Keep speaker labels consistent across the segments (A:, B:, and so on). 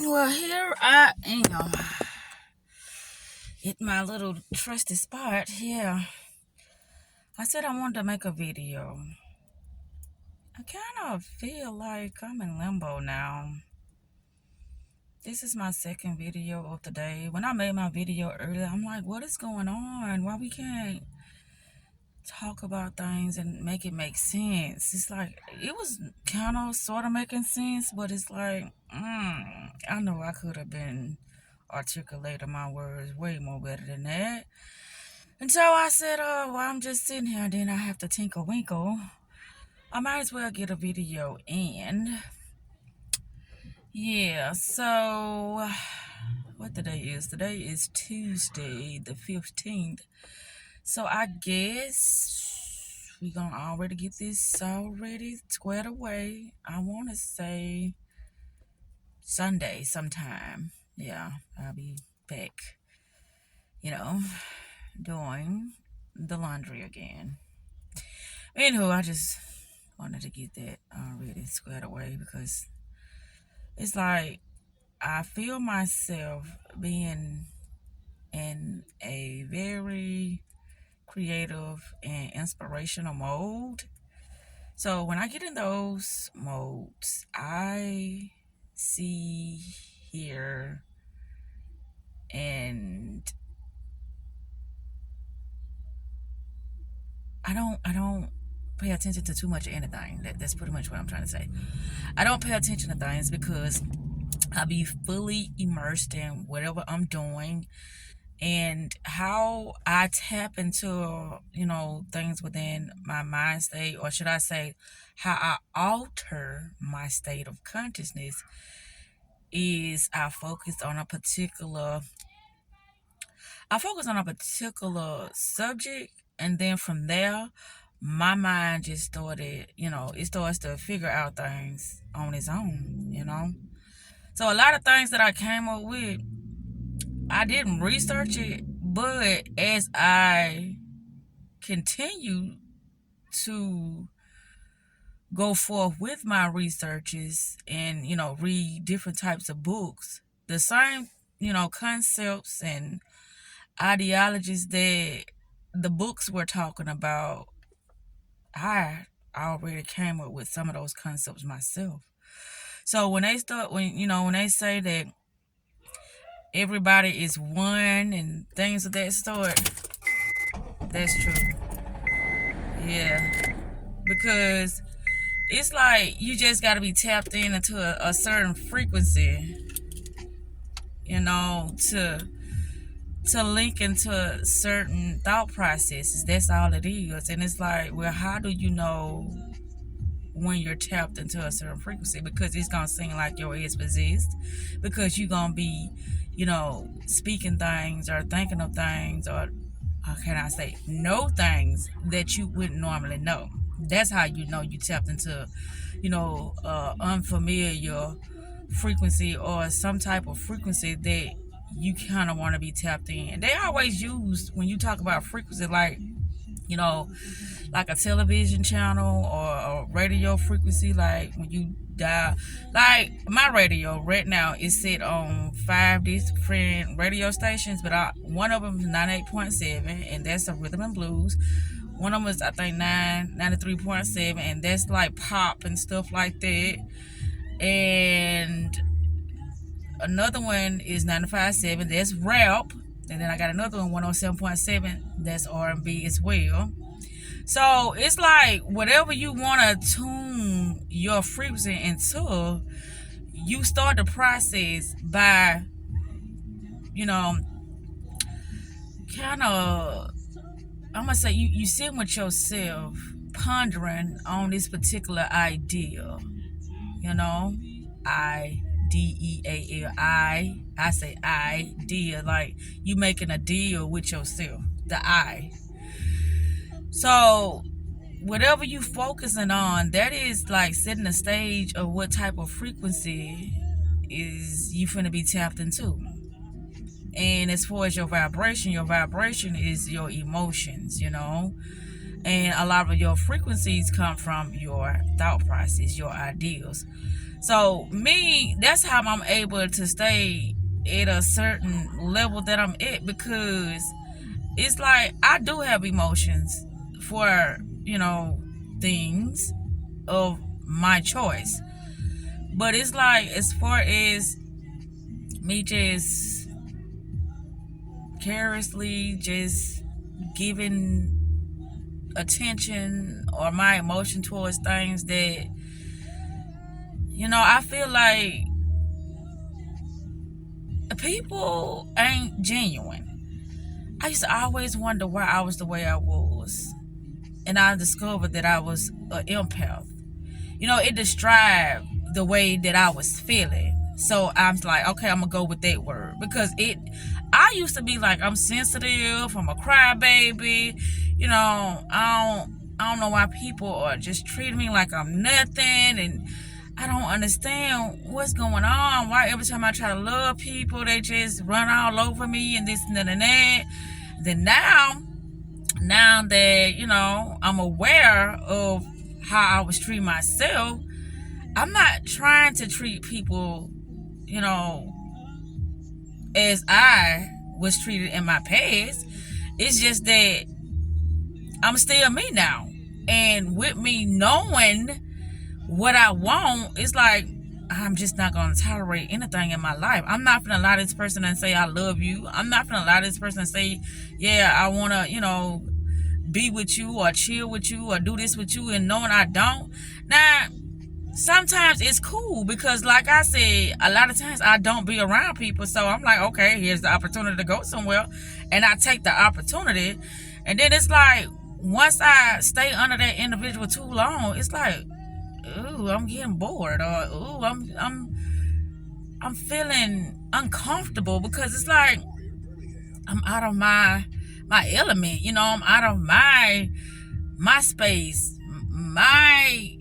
A: Well, here I am at my little trusty spot. Yeah, I said I wanted to make a video. I kind of feel like I'm in limbo now. This is my second video of the day. When I made my video earlier, I'm like, what is going on? Why we can't talk about things and make it make sense? It's like, it was kind of sort of making sense, but it's like, I know I could have been articulating my words way more better than that. And so I said, well, I'm just sitting here and then I have to tinkle winkle. I might as well get a video in. Yeah, so what the day is? Today is Tuesday, the 15th. So I guess we're going to already get this already squared away. I want to say Sunday sometime. Yeah, I'll be back, doing the laundry again. Anywho, I just wanted to get that already squared away because it's like I feel myself being in a very creative and inspirational mode. So when I get in those modes, I see, hear, and I don't pay attention to too much of anything. That's pretty much what I'm trying to say. I don't pay attention to things because I be fully immersed in whatever I'm doing, and how I tap into, things within my mind state, or should I say, how I alter my state of consciousness is I focus on a particular subject, and then from there, my mind just started, it starts to figure out things on its own. So a lot of things that I came up with, I didn't research it, but as I continue to go forth with my researches and, read different types of books, the same, concepts and ideologies that the books were talking about, I already came up with some of those concepts myself. So when they say that everybody is one and things of that sort, that's true. Yeah, because it's like you just got to be tapped into a certain frequency, to link into certain thought processes. That's all it is. And it's like, well, how do you know when you're tapped into a certain frequency? Because it's gonna seem like your ears possessed, because you're gonna be, speaking things or thinking of things, or how can I say, know things that you wouldn't normally know. That's how you know you tapped into, unfamiliar frequency, or some type of frequency that you kind of want to be tapped in. They always use, when you talk about frequency, like, like a television channel or a radio frequency, like when you dial, like my radio right now is set on 5 different radio stations, but one of them is 98.7, and that's a rhythm and blues. One of them is, I think, 93.7, and that's like pop and stuff like that. And another one is 95.7, that's rap. And then I got another one, 107.7, that's R&B as well. So it's like whatever you want to tune your frequency into, you start the process by, kind of, I'm going to say, you sit with yourself pondering on this particular idea, IDEAL. I say idea, like you making a deal with yourself, the I. So whatever you focusing on, that is like setting the stage of what type of frequency is you finna be tapped into. And as far as your vibration is your emotions, and a lot of your frequencies come from your thought process, your ideas. So me, that's how I'm able to stay at a certain level that I'm at, because it's like I do have emotions for, things of my choice. But it's like, as far as me just carelessly just giving attention or my emotion towards things that, I feel like people ain't genuine. I used to always wonder why I was the way I was. And I discovered that I was an empath. It described the way that I was feeling. So I'm like, okay, I'm gonna go with that word, because I used to be like, I'm sensitive, I'm a crybaby. I don't know why people are just treating me like I'm nothing, and I don't understand what's going on. Why every time I try to love people, they just run all over me and this and that and that. Then now that I'm aware of how I was treating myself, I'm not trying to treat people as I was treated in my past. It's just that I'm still me now, and with me knowing what I want, it's like I'm just not gonna tolerate anything in my life. I'm not gonna allow this person and say I love you. I'm not gonna allow this person to say, yeah, I wanna be with you or chill with you or do this with you, and knowing I don't. Now, sometimes it's cool, because like I said, a lot of times I don't be around people, so I'm like, okay, here's the opportunity to go somewhere, and I take the opportunity. And then it's like, once I stay under that individual too long, it's like, ooh, I'm getting bored, or ooh, I'm feeling uncomfortable, because it's like I'm out of my element. I'm out of my space, my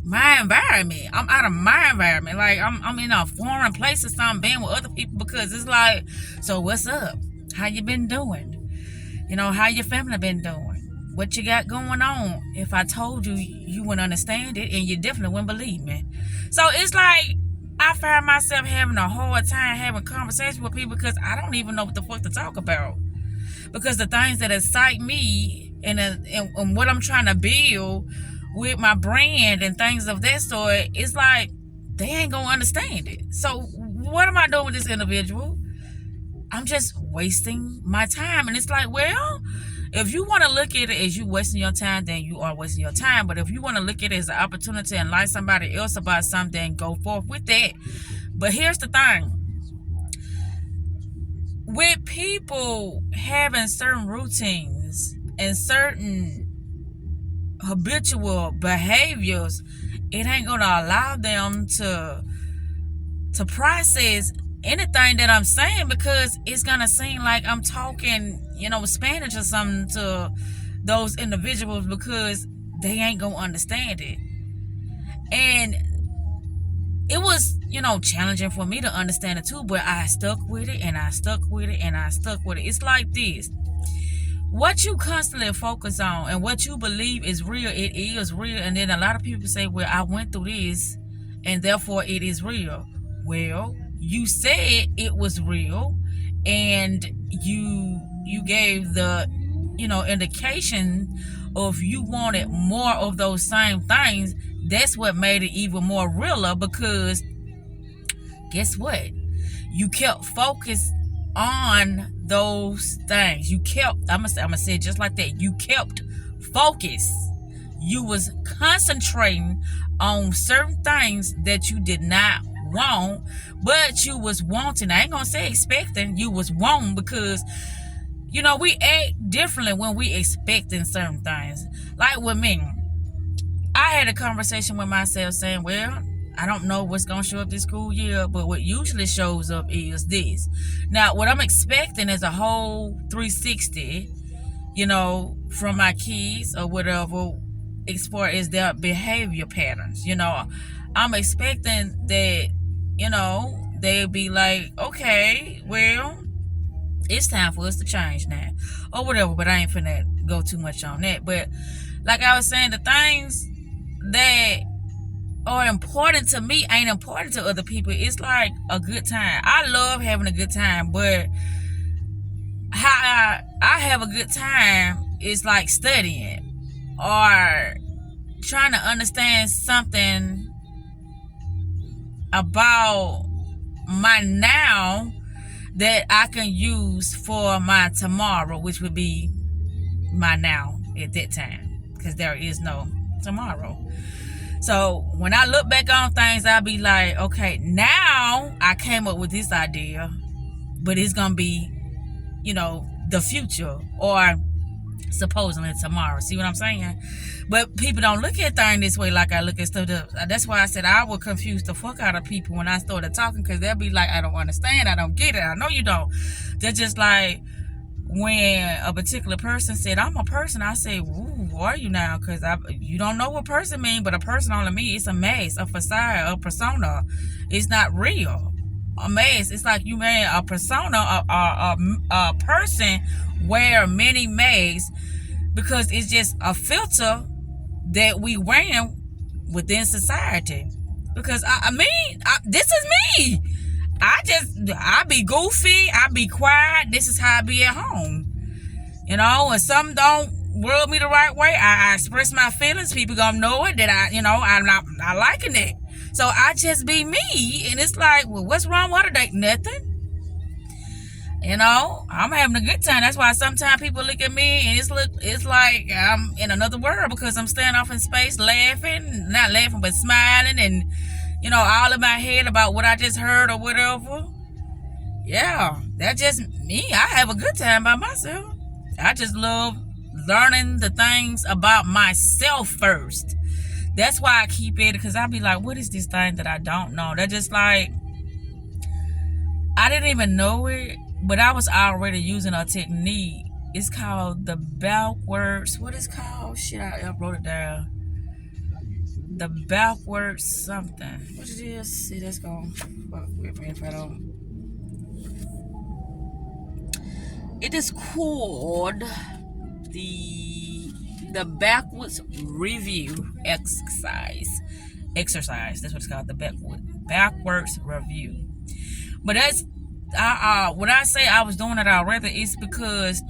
A: my environment. I'm out of my environment. Like I'm in a foreign place or something, being with other people, because it's like, so what's up? How you been doing? How your family been doing? What you got going on? If I told you, you wouldn't understand it, and you definitely wouldn't believe me. So it's like I find myself having a hard time having conversations with people, because I don't even know what the fuck to talk about. Because the things that excite me and what I'm trying to build with my brand and things of that sort, it's like they ain't gonna understand it. So what am I doing with this individual? I'm just wasting my time. And it's like, well, if you want to look at it as you wasting your time, then you are wasting your time. But if you want to look at it as an opportunity to enlighten somebody else about something, go forth with that. But here's the thing. With people having certain routines and certain habitual behaviors, it ain't going to allow them to process anything that I'm saying, because it's gonna seem like I'm talking, Spanish or something to those individuals, because they ain't gonna understand it. And it was, challenging for me to understand it too, but I stuck with it, and I stuck with it, and I stuck with it. It's like this. What you constantly focus on and what you believe is real, it is real. And then a lot of people say, well, I went through this, and therefore it is real. Well, you said it was real, and you gave the indication of you wanted more of those same things. That's what made it even more realer, because guess what? You kept focused on those things. You kept, I'm gonna say it just like that. You kept focused. You was concentrating on certain things that you did not want, but you was wanting. I ain't gonna say expecting. You was wanting, because we act differently when we expecting certain things. Like with me, I had a conversation with myself saying, well, I don't know what's gonna show up this school year, but what usually shows up is this. Now, what I'm expecting is a whole 360, from my kids or whatever, as far as their behavior patterns. I'm expecting that, they'll be like, okay, well, it's time for us to change now, or whatever. But I ain't finna go too much on that. But like I was saying, the things that or important to me ain't important to other people. It's like a good time. I love having a good time, but how I have a good time is like studying or trying to understand something about my now that I can use for my tomorrow, which would be my now at that time, because there is no tomorrow. So when I look back on things, I'll be like, okay, now I came up with this idea, but it's gonna be, the future, or supposedly tomorrow. See what I'm saying? But people don't look at things this way like I look at stuff. That's why I said I would confuse the fuck out of people when I started talking, because they'll be like, I don't understand, I don't get it. I know you don't. They're just like, when a particular person said, I'm a person, I say, ooh, who are you now? Because you don't know what person mean, but a person only means it's a mask, a facade, a persona. It's not real. A mask, it's like you made a persona, a person wear many masks, because it's just a filter that we wear within society. Because this is me. I be goofy, I be quiet. This is how I be at home. And some don't rub me the right way. I express my feelings. People gonna know it that I'm not liking it. So I just be me, and it's like, well, what's wrong with it? Ain't nothing. I'm having a good time. That's why sometimes people look at me and it's like I'm in another world, because I'm standing off in space laughing, not laughing, but smiling, and all in my head about what I just heard or whatever. Yeah, that's just me. I have a good time by myself. I just love learning the things about myself first. That's why I keep it, because I be like, what is this thing that I don't know? They're just like, I didn't even know it, but I was already using a technique. It's called the backwards. What is it called? Shit, I wrote it down. The backwards something. What it is? See, that's gonna fuck with me if I don't. It is called the backwards review exercise. That's what it's called. The backwards review. But that's when I say I was doing it already, it's because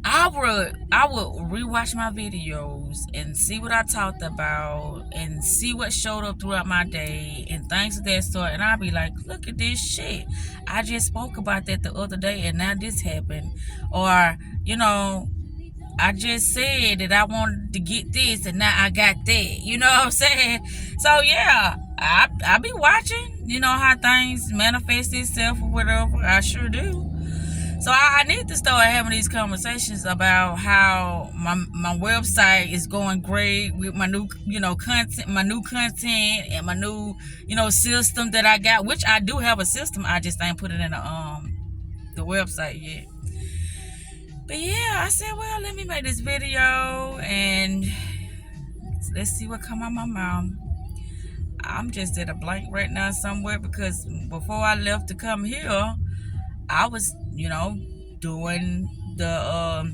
A: I would rewatch my videos and see what I talked about and see what showed up throughout my day and things of that sort, and I'd be like, look at this shit. I just spoke about that the other day and now this happened. Or, I just said that I wanted to get this and now I got that. You know what I'm saying? So yeah, I be watching, how things manifest itself or whatever. I sure do. So I need to start having these conversations about how my website is going great with my new, content, and my new, system that I got, which I do have a system. I just ain't put it in the website yet. But yeah, I said, well, let me make this video and let's see what come out my mouth. I'm just at a blank right now somewhere, because before I left to come here, I was, doing the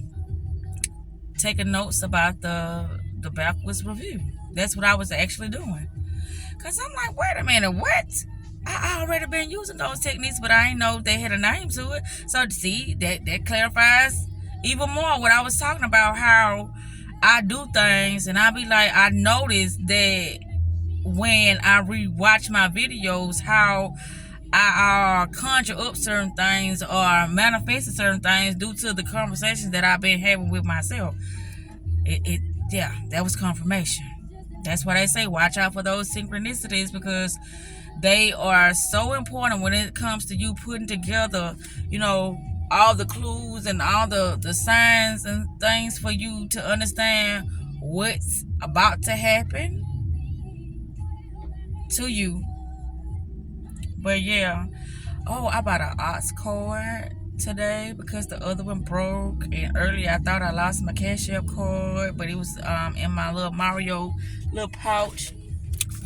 A: taking notes about the backwards review. That's what I was actually doing. Cause I'm like, wait a minute, what? I already been using those techniques, but I didn't know they had a name to it. So see, that clarifies even more what I was talking about, how I do things, and I be like, I noticed that when I rewatch my videos, how I conjure up certain things or manifest certain things due to the conversations that I've been having with myself. Yeah, that was confirmation. That's why they say watch out for those synchronicities, because they are so important when it comes to you putting together, all the clues and all the signs and things for you to understand what's about to happen to you. But yeah, I bought an ox card today because the other one broke, and earlier I thought I lost my Cash App card, but it was in my little Mario little pouch.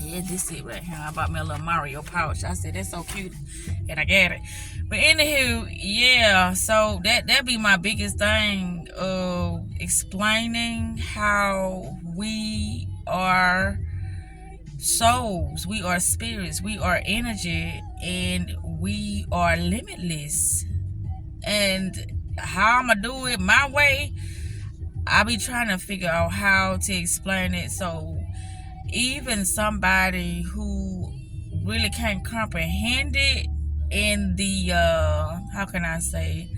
A: Yeah, this it right here. I bought me a little Mario pouch. I said, that's so cute, and I got it. But anywho, yeah, so that be my biggest thing of explaining how we are souls, we are spirits, we are energy, and we are limitless. And how I'm gonna do it my way, I be trying to figure out how to explain it so even somebody who really can't comprehend it in the how can I say,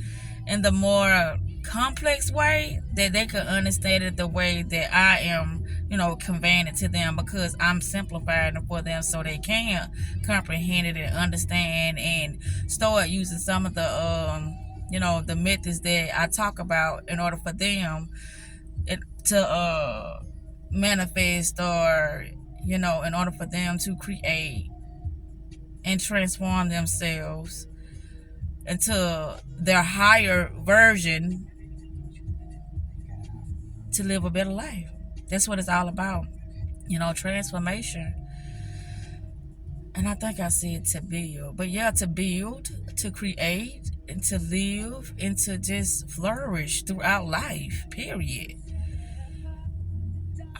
A: in the more complex way, that they could understand it the way that I am, conveying it to them, because I'm simplifying it for them so they can comprehend it and understand and start using some of the the methods that I talk about in order for them to manifest, or in order for them to create and transform themselves into their higher version to live a better life. That's what it's all about, transformation. And I think I said to build, but yeah, to build, to create, and to live, and to just flourish throughout life, period.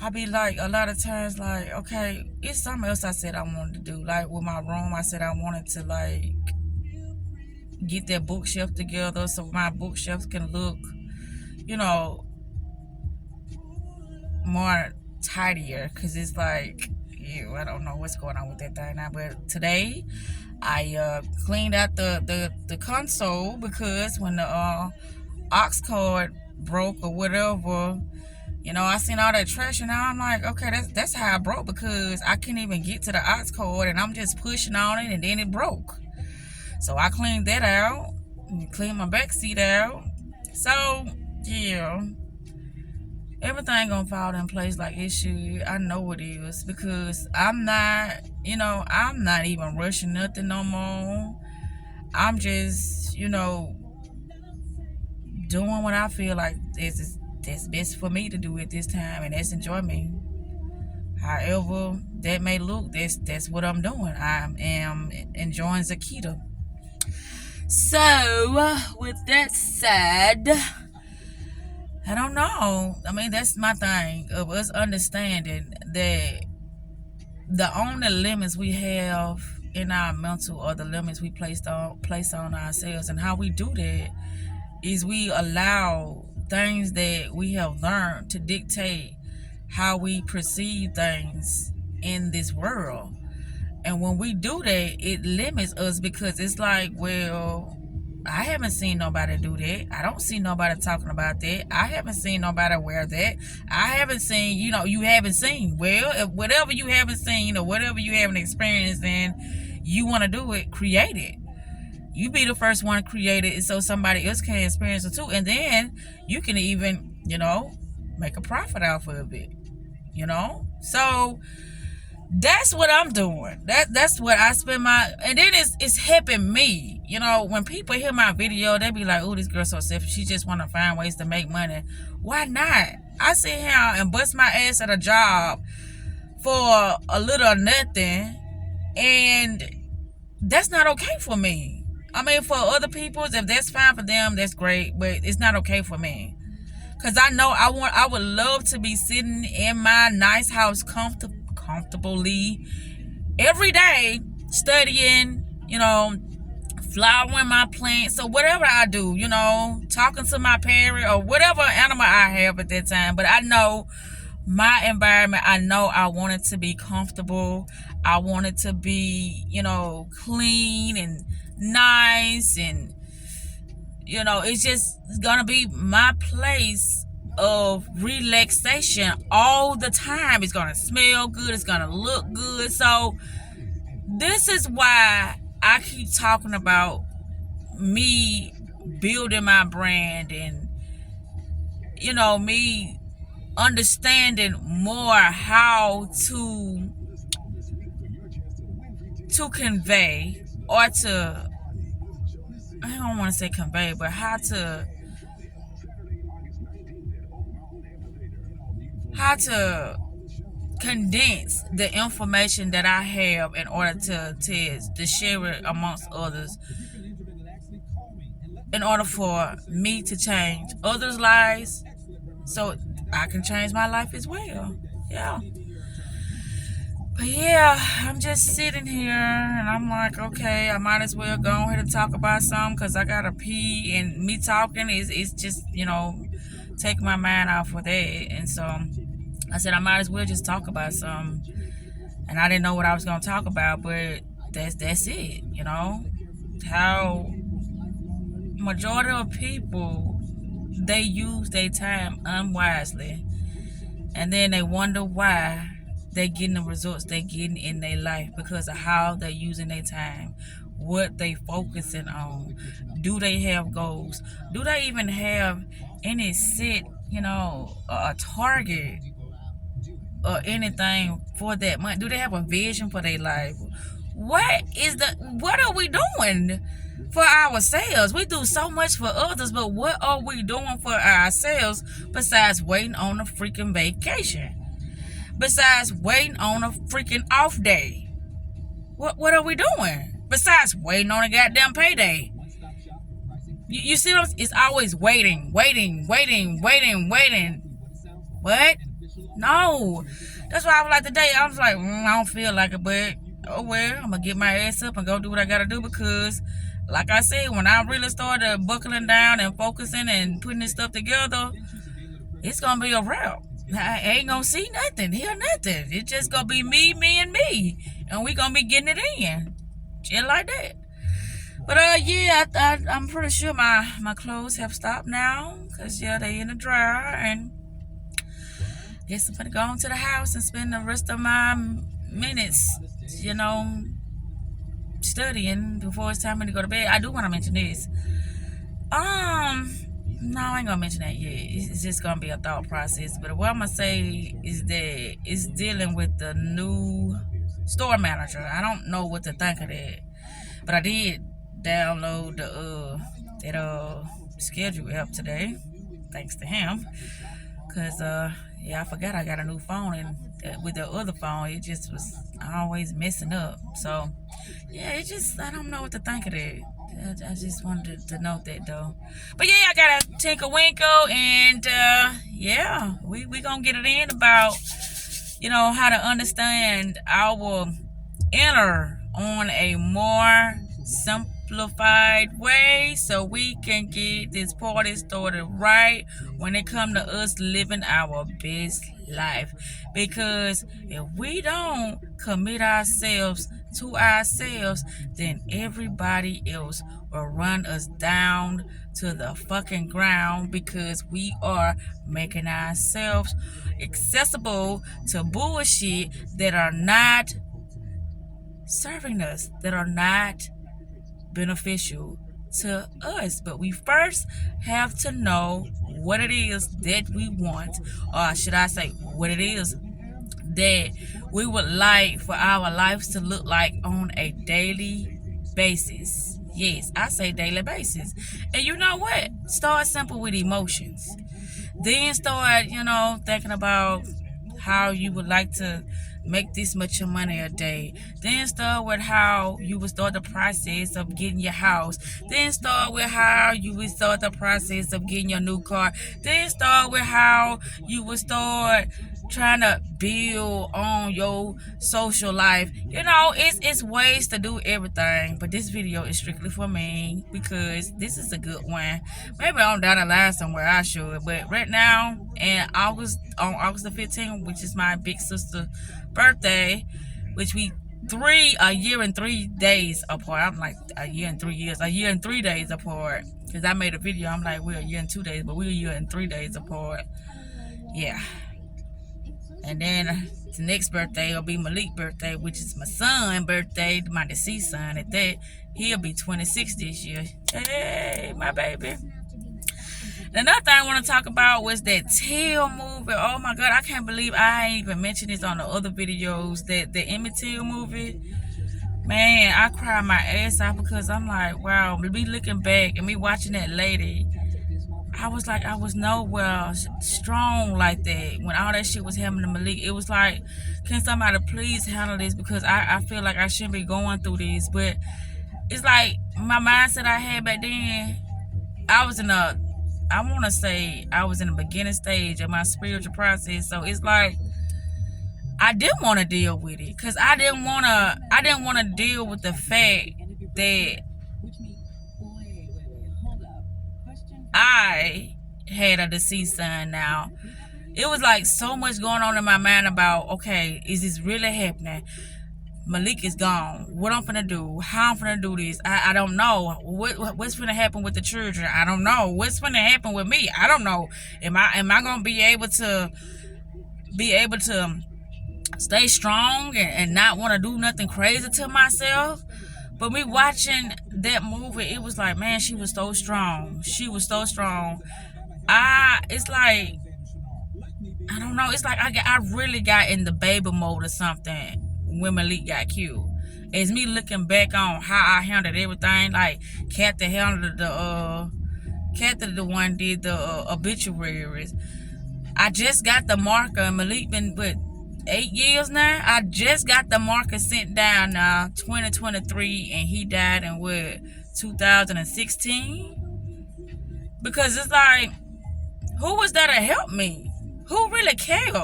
A: I be like, a lot of times, like, okay, it's something else I said I wanted to do. Like with my room, I said I wanted to like get that bookshelf together so my bookshelves can look, you know, more tidier. Cause it's like, I don't know what's going on with that thing now. But today, I cleaned out the console, because when the aux cord broke or whatever, I seen all that trash, and now I'm like, okay, that's how I broke, because I couldn't even get to the aux cord, and I'm just pushing on it, and then it broke. So I cleaned that out, and cleaned my back seat out. So yeah, everything gonna fall in place like it should. I know it is, because I'm not even rushing nothing no more. I'm just, doing what I feel like that's best for me to do at this time, and that's enjoy me. However that may look, that's what I'm doing. I am enjoying Zakita. So with that said, I don't know. I mean, that's my thing of us understanding that the only limits we have in our mental are the limits we place on ourselves. And how we do that is we allow things that we have learned to dictate how we perceive things in this world. And when we do that, it limits us, because it's like, well, I haven't seen nobody do that. I don't see nobody talking about that. I haven't seen nobody wear that. I haven't seen, you haven't seen. Well, if whatever you haven't seen or whatever you haven't experienced, then you want to do it, create it. You be the first one to create it so somebody else can experience it too. And then you can even, make a profit off of it. So that's what I'm doing. That's what I spend my, and then it's helping me. When people hear my video, they be like, "Oh, this girl's so selfish. She just want to find ways to make money." Why not? I sit here and bust my ass at a job for a little or nothing, and that's not okay for me. I mean, for other people, if that's fine for them, that's great, but it's not okay for me. Cause I know I would love to be sitting in my nice house comfortably every day, studying, flowering my plants, or whatever I do, talking to my parrot or whatever animal I have at that time. But I know my environment, I know I want it to be comfortable. I want it to be, clean and nice, and it's just gonna be my place of relaxation all the time. It's gonna smell good, it's gonna look good. So this is why I keep talking about me building my brand, and me understanding more how to convey, or to, I don't want to say convey, but how to condense the information that I have in order to share it amongst others, in order for me to change others' lives, so I can change my life as well. Yeah. But yeah, I'm just sitting here and I'm like, okay, I might as well go ahead and talk about something because I gotta pee, and me talking is just, take my mind off of that. And so I said I might as well just talk about something. And I didn't know what I was gonna talk about, but that's it, how majority of people, they use their time unwisely, and then they wonder why they getting the results they getting in their life because of how they're using their time, what they focusing on. Do they have goals? Do they even have any set, a target or anything for that month? Do they have a vision for their life? What are we doing for ourselves? We do so much for others, but what are we doing for ourselves besides waiting on a freaking vacation? Besides waiting on a freaking off day? What are we doing? Besides waiting on a goddamn payday? You see what it's always waiting, waiting, waiting, waiting, waiting. What? No. That's why I was like today, I was like, I don't feel like it, but oh well, I'm gonna get my ass up and go do what I gotta do because like I said, when I really started buckling down and focusing and putting this stuff together, it's gonna be a wrap. I ain't gonna see nothing, hear nothing. It's just gonna be me, and me. And we gonna be getting it in. Just like that. But yeah, I'm pretty sure my clothes have stopped now. Cause yeah, they in the dryer, and guess I'm gonna go into the house and spend the rest of my minutes, studying before it's time for me to go to bed. I do want to mention this. No, I ain't gonna mention that yet. It's just gonna be a thought process. But what I'm gonna say is that it's dealing with the new store manager. I don't know what to think of that, but I did download the that schedule app today, thanks to him. Cause yeah, I forgot I got a new phone, and with the other phone, it just was always messing up. So yeah, I don't know what to think of that. I just wanted to note that though. But yeah, I got a Tinker Winkle, and yeah, we gonna get it in about how to understand our inner on a more simplified way so we can get this party started right when it comes to us living our best life. Because if we don't commit ourselves to ourselves, then everybody else will run us down to the fucking ground because we are making ourselves accessible to bullshit that are not serving us, that are not beneficial to us. But we first have to know what it is that we want, or should I say, what it is that we would like for our lives to look like on a daily basis. Yes, I say daily basis. And you know what? Start simple with emotions. Then start, thinking about how you would like to make this much of money a day. Then start with how you would start the process of getting your house. Then start with how you would start the process of getting your new car. Then start with how you would start trying to build on your social life. It's ways to do everything, but this video is strictly for me because this is a good one. Maybe on down the line somewhere I should, but right now on August the 15th, which is my big sister's birthday, which a year and 3 days apart. I'm like a year and 3 days apart, because I made a video. I'm like, we're a year and 2 days, but we're a year and 3 days apart. Yeah. And then the next birthday will be Malik's birthday, which is my son's birthday, my deceased son at that. He'll be 26 this year. Hey, my baby. Another thing I want to talk about was that Till movie. Oh my God, I can't believe I ain't even mentioned this on the other videos. That the Emmett Till movie. Man, I cried my ass off because I'm like, wow, me looking back and me watching that lady, I was like, I was nowhere strong like that when all that shit was happening to Malik. It was like, can somebody please handle this? Because I feel like I shouldn't be going through this. But it's like my mindset I had back then, I was in the beginning stage of my spiritual process. So it's like, I didn't want to deal with it because I didn't want to deal with the fact that I had a deceased son now. It was like so much going on in my mind about, okay, is this really happening? Malik is gone. What I'm gonna do? How I'm gonna do this? I don't know. What's gonna happen with the children? I don't know. What's gonna happen with me? I don't know. Am I gonna be able to stay strong and not want to do nothing crazy to myself? But me watching that movie, it was like, man, she was so strong. She was so strong. It's like, I don't know. It's like I really got in the baby mode or something when Malik got killed. It's me looking back on how I handled everything. Like Kathy handled Kathy the one did the obituaries. I just got the marker, and Malik been with 8 years now. I just got the marker sent down now, 2023, and he died in what, 2016? Because it's like, who was there to help me? Who really cared?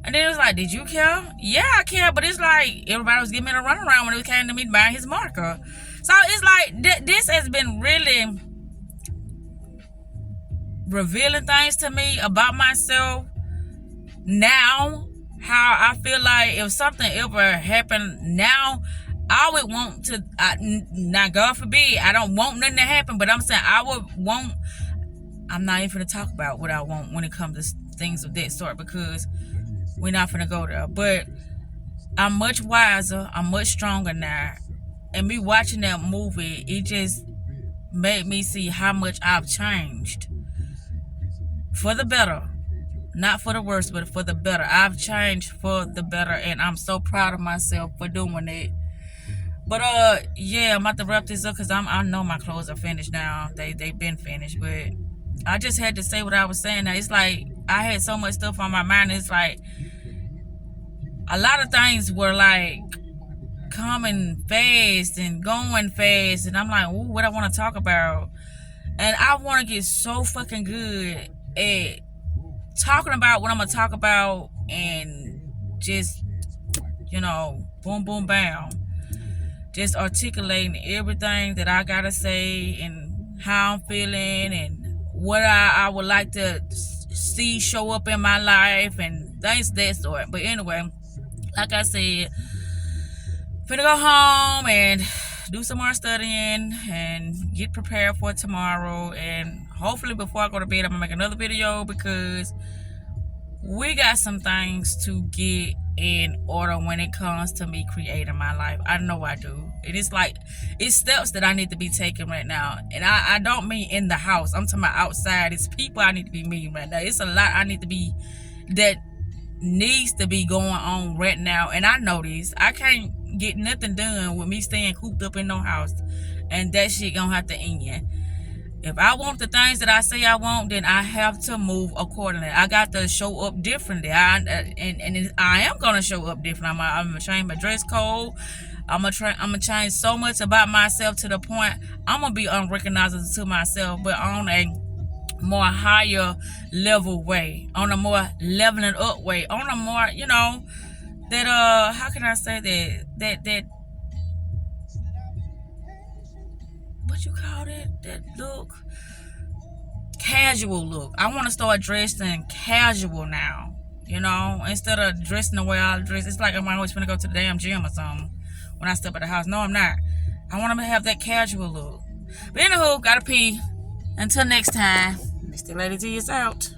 A: And then it was like, did you care? Yeah, I care, but it's like everybody was giving me a runaround when it came to me buying his marker. So it's like this has been really revealing things to me about myself now. How I feel like if something ever happened now, I would want to, now God forbid, I don't want nothing to happen, but I'm saying I would want, I'm not even going to talk about what I want when it comes to things of that sort, because we're not going to go there. But I'm much wiser, I'm much stronger now, and me watching that movie, it just made me see how much I've changed for the better. Not for the worse, but for the better. I've changed for the better, and I'm so proud of myself for doing it. But yeah, I'm about to wrap this up because I know my clothes are finished now. They've been finished, but I just had to say what I was saying. Now it's like I had so much stuff on my mind. It's like a lot of things were like coming fast and going fast, and I'm like, ooh, what I want to talk about, and I want to get so fucking good at talking about what I'm gonna talk about, and just, boom boom bam, just articulating everything that I gotta say and how I'm feeling and what I would like to see show up in my life and things of that sort. But anyway, like I said, finna go home and do some more studying and get prepared for tomorrow, and hopefully before I go to bed I'm gonna make another video, because we got some things to get in order when it comes to me creating my life. I know I do. It is like, it's steps that I need to be taking right now, and I don't mean in the house, I'm talking about outside. It's people I need to be meeting right now. It's a lot I need to be, that needs to be going on right now, and I know this. I can't get nothing done with me staying cooped up in no house, and that shit gonna have to end. If I want the things that I say I want, then I have to move accordingly. I got to show up differently. I am gonna show up different. I'm gonna change my dress code. I'm gonna change so much about myself to the point I'm gonna be unrecognizable to myself, but on a more higher level way, on a more leveling up way, on a more, that how can I say that what you call that look, casual look. I want to start dressing casual now, instead of dressing the way I dress. It's like I'm always gonna go to the damn gym or something when I step at the house. No, I'm not. I want to have that casual look. But anywho, gotta pee. Until next time, Mr. Lady T is out.